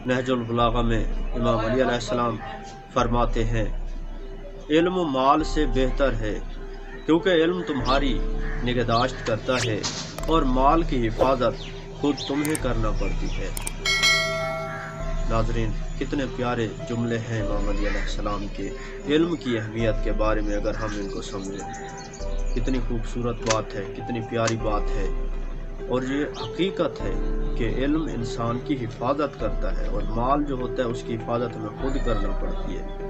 نہج البلاغہ میں امام علی علیہ السلام فرماتے ہیں علم مال سے بہتر ہے، کیونکہ علم تمہاری نگہداشت کرتا ہے اور مال کی حفاظت خود تمہیں کرنا پڑتی ہے۔ ناظرین، کتنے پیارے جملے ہیں امام علی علیہ السلام کے علم کی اہمیت کے بارے میں۔ اگر ہم ان کو سمجھیں، کتنی خوبصورت بات ہے، کتنی پیاری بات ہے، اور یہ حقیقت ہے کہ علم انسان کی حفاظت کرتا ہے، اور مال جو ہوتا ہے اس کی حفاظت ہمیں خود کرنا پڑتی ہے۔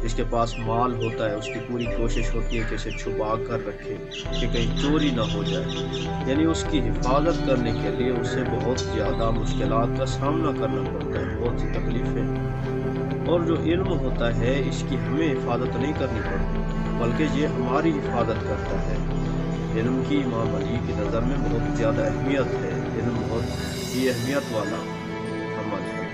جس کے پاس مال ہوتا ہے اس کی پوری کوشش ہوتی ہے کہ اسے چھپا کر رکھے کہ کہیں چوری نہ ہو جائے، یعنی اس کی حفاظت کرنے کے لیے اسے بہت زیادہ مشکلات کا سامنا کرنا پڑتا ہے، بہت سی تکلیفیں۔ اور جو علم ہوتا ہے اس کی ہمیں حفاظت نہیں کرنی پڑتی، بلکہ یہ ہماری حفاظت کرتا ہے۔ علم کی امام علی کی نظر میں بہت زیادہ اہمیت ہے، علم بہت ہی اہمیت والا عمل ہے۔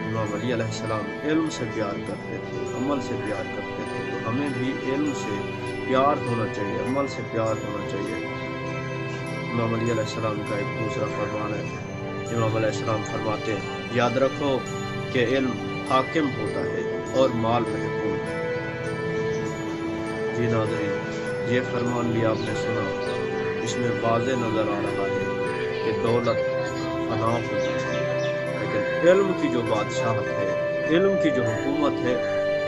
امام علی علیہ السلام علم سے پیار کرتے تھے، عمل سے پیار کرتے تھے، تو ہمیں بھی علم سے پیار ہونا چاہیے، عمل سے پیار ہونا چاہیے۔ امام علی علیہ السلام کا ایک دوسرا فرمان ہے، امام علیہ السلام فرماتے ہیں یاد رکھو کہ علم حاکم ہوتا ہے اور مال محکوم۔ جی ناظرین، یہ فرمان بھی آپ نے سنا، اس میں واضح نظر آ رہا ہے کہ دولت فنا ہوتی ہے، لیکن علم کی جو بادشاہت ہے، علم کی جو حکومت ہے،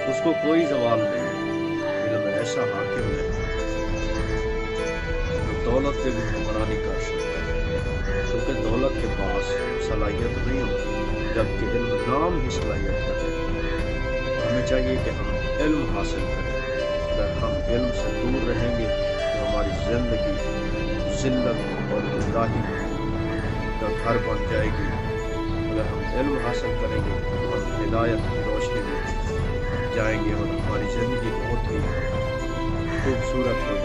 اس کو کوئی زوال نہیں ہے۔ علم ایسا حاکم ہے جو دولت پہ بھی حکمرانی کر سکتا ہے، کیونکہ دولت کے پاس صلاحیت نہیں ہوتی، جبکہ علم نام ہی صلاحیت ہے۔ ہمیں چاہیے کہ ہم علم حاصل کریں۔ اگر ہم علم سے دور رہیں گے تو ہماری زندگی ذلت اور گمراہی کا گھر بن جائے گی۔ اگر ہم علم حاصل کریں گے تو ہم ہدایت کی روشنی میں جائیں گے اور ہماری زندگی بہت ہی خوبصورت ہوگی۔